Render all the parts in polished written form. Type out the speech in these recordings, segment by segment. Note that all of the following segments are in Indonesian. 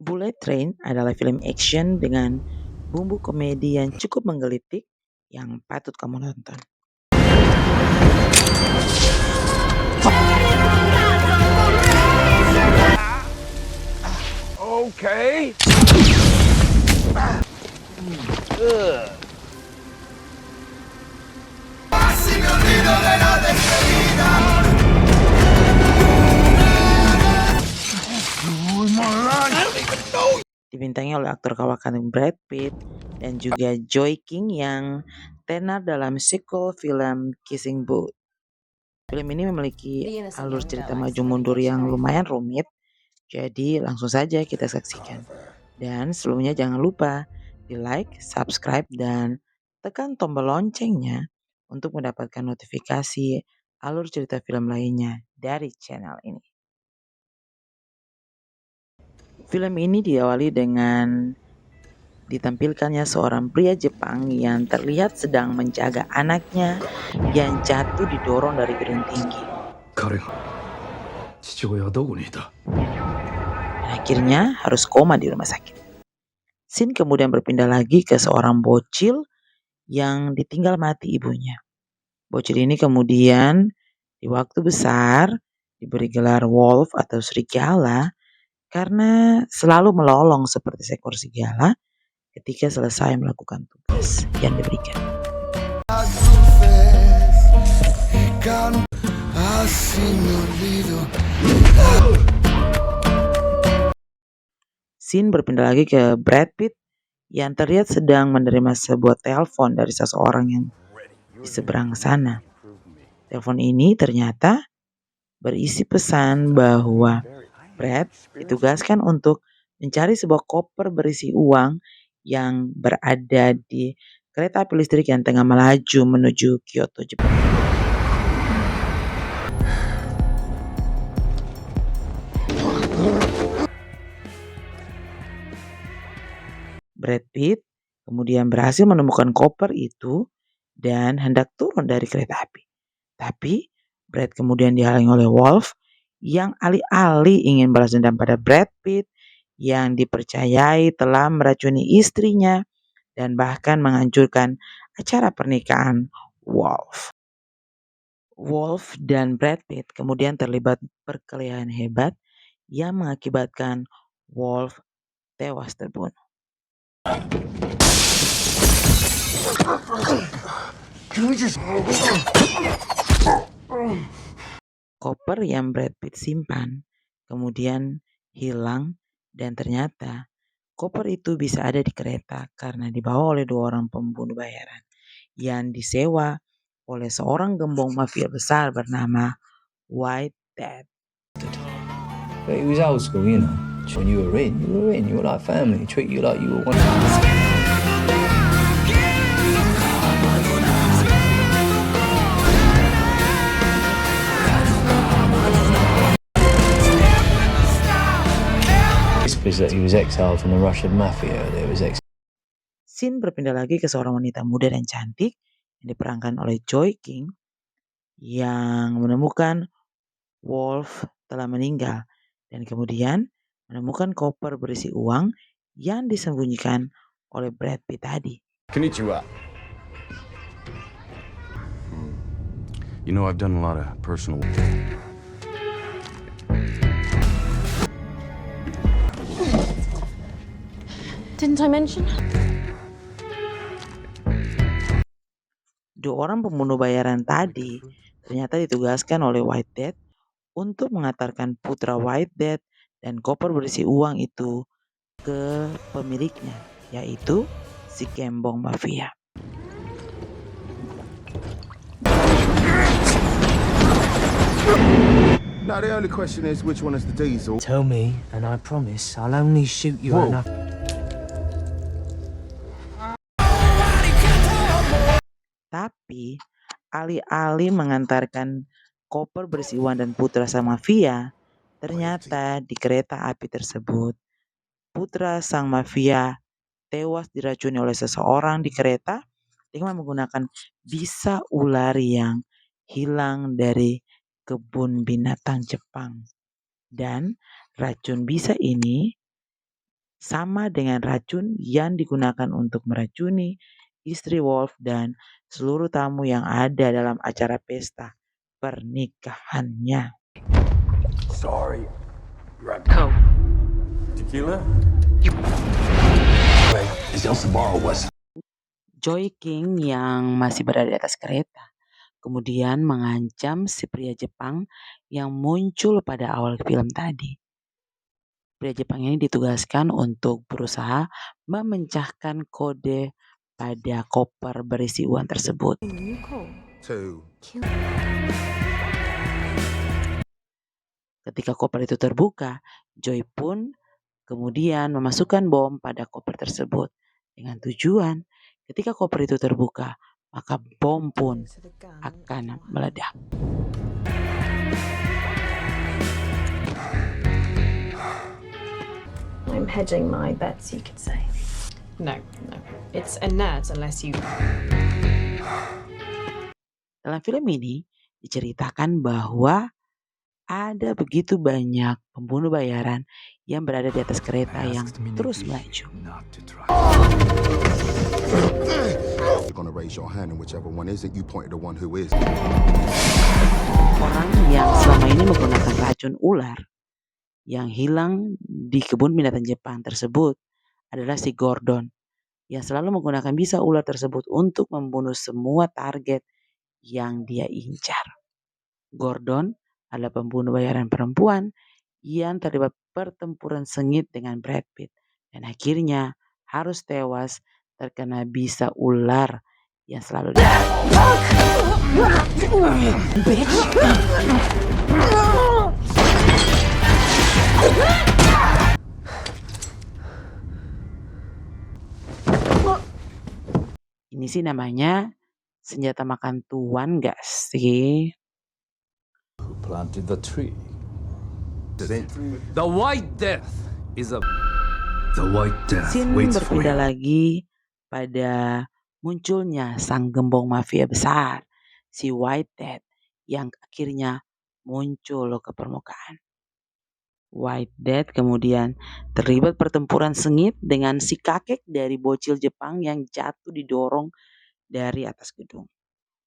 Bullet Train adalah film action dengan bumbu komedi yang cukup menggelitik yang patut kamu nonton. Okay. Dibintangi oleh aktor kawakan Brad Pitt dan juga Joy King yang tenar dalam sequel film Kissing Booth. Film ini memiliki alur cerita maju mundur yang lumayan rumit, jadi langsung saja kita saksikan. Dan sebelumnya jangan lupa di like, subscribe, dan tekan tombol loncengnya untuk mendapatkan notifikasi alur cerita film lainnya dari channel ini. Film ini diawali dengan ditampilkannya seorang pria Jepang yang terlihat sedang menjaga anaknya yang jatuh didorong dari gedung tinggi. Dan akhirnya harus koma di rumah sakit. Scene kemudian berpindah lagi ke seorang bocil yang ditinggal mati ibunya. Bocil ini kemudian di waktu besar diberi gelar Wolf atau serigala karena selalu melolong seperti seekor serigala ketika selesai melakukan tugas yang diberikan. Scene berpindah lagi ke Brad Pitt yang terlihat sedang menerima sebuah telepon dari seseorang yang di seberang sana. Telepon ini ternyata berisi pesan bahwa Brad ditugaskan untuk mencari sebuah koper berisi uang yang berada di kereta api listrik yang tengah melaju menuju Kyoto, Jepang. Brad Pitt kemudian berhasil menemukan koper itu dan hendak turun dari kereta api. Tapi Brad kemudian dihalangi oleh Wolf yang alih-alih ingin balas dendam pada Brad Pitt yang dipercayai telah meracuni istrinya dan bahkan menghancurkan acara pernikahan Wolf. Wolf dan Brad Pitt kemudian terlibat perkelahian hebat yang mengakibatkan Wolf tewas terbunuh. Koper yang Brad Pitt simpan kemudian hilang dan ternyata koper itu bisa ada di kereta karena dibawa oleh 2 orang pembunuh bayaran yang disewa oleh seorang gembong mafia besar bernama White Death. But it was old school, you know. When you were in, you were in. You were like family. Treat you like you were one. Is that he was exiled from the Russian mafia. There was Scene berpindah lagi ke seorang wanita muda dan cantik yang diperankan oleh Joy King yang menemukan Wolf telah meninggal dan kemudian menemukan koper berisi uang yang disembunyikan oleh Brad Pitt tadi. Konnichiwa. You know, I've done a lot of personal... Didn't I mention? 2 orang pembunuh bayaran tadi ternyata ditugaskan oleh White Death untuk mengantarkan putra White Death dan koper berisi uang itu ke pemiliknya, yaitu si gembong mafia. Now the only question is which one is the diesel. Tell me, and I promise I'll only shoot you enough. Tapi alih-alih mengantarkan koper berisi uang dan putra sang mafia, ternyata di kereta api tersebut putra sang mafia tewas diracuni oleh seseorang di kereta dengan menggunakan bisa ular yang hilang dari kebun binatang Jepang. Dan racun bisa ini sama dengan racun yang digunakan untuk meracuni istri Wolf dan seluruh tamu yang ada dalam acara pesta pernikahannya. Sorry. Coke. Tequila? Right. Is El Sabaro West? Joy King yang masih berada di atas kereta kemudian mengancam si pria Jepang yang muncul pada awal film tadi. Pria Jepang ini ditugaskan untuk berusaha memecahkan kode pada koper berisi uang tersebut. Two. Ketika koper itu terbuka, Joy pun kemudian memasukkan bom pada koper tersebut dengan tujuan ketika koper itu terbuka, maka bom pun akan meledak. I'm hedging my bets, you could say. No. It's inert unless you. Dalam film ini diceritakan bahwa ada begitu banyak pembunuh bayaran yang berada di atas kereta yang terus melaju. You're gonna raise your hand, and whichever one is it, you point to the one who is. Orang yang selama ini menggunakan racun ular yang hilang di kebun binatang Jepang tersebut adalah si Gordon yang selalu menggunakan bisa ular tersebut untuk membunuh semua target yang dia incar. Gordon adalah pembunuh bayaran perempuan yang terlibat pertempuran sengit dengan Brad Pitt dan akhirnya harus tewas terkena bisa ular yang selalu Ini sih namanya senjata makan tuan gak sih? Who planted the tree? The White Death is a... The White Death Scene waits for berpindah you. lagi pada munculnya sang gembong mafia besar, si White Death, yang akhirnya muncul ke permukaan. White Death kemudian terlibat pertempuran sengit dengan si kakek dari bocil Jepang yang jatuh didorong dari atas gedung.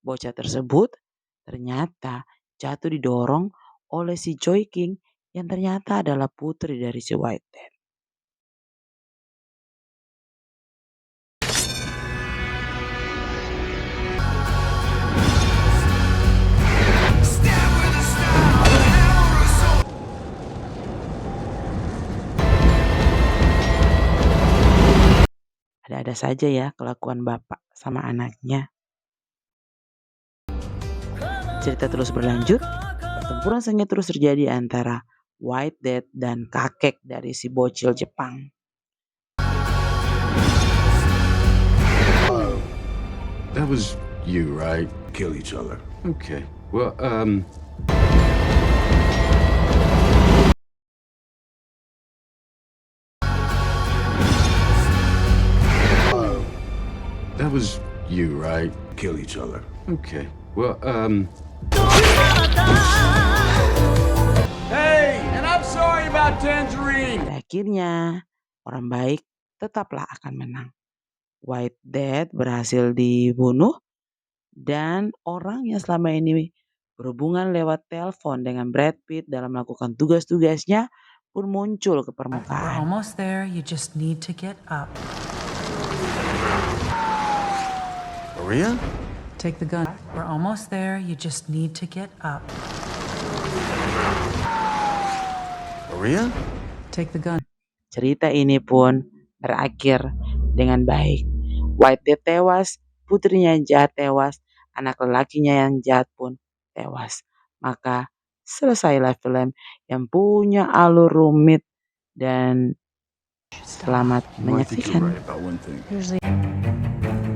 Bocah tersebut ternyata jatuh didorong oleh si Joy King yang ternyata adalah putri dari si White Death. Ada-ada saja ya kelakuan bapak sama anaknya. Cerita terus berlanjut, pertempuran sengit terus terjadi antara White Death dan kakek dari si bocil Jepang. That was you, right? Kill each other. Okay. Well, that was you, right? Kill each other. Okay. Well, Hey, and I'm sorry about Tangerine. Pada akhirnya, orang baik tetaplah akan menang. White Death berhasil dibunuh dan orang yang selama ini berhubungan lewat telepon dengan Brad Pitt dalam melakukan tugas-tugasnya pun muncul ke We're permukaan. almost there. You just need to get up. Maria? Take the gun. We're almost there. You just need to get up. Maria? Take the gun. Cerita ini pun berakhir dengan baik. White Death tewas, putrinya yang jahat tewas, anak lelakinya yang jahat pun tewas. Maka selesailah film yang punya alur rumit dan selamat I think you're menyaksikan. right about one thing. Usually.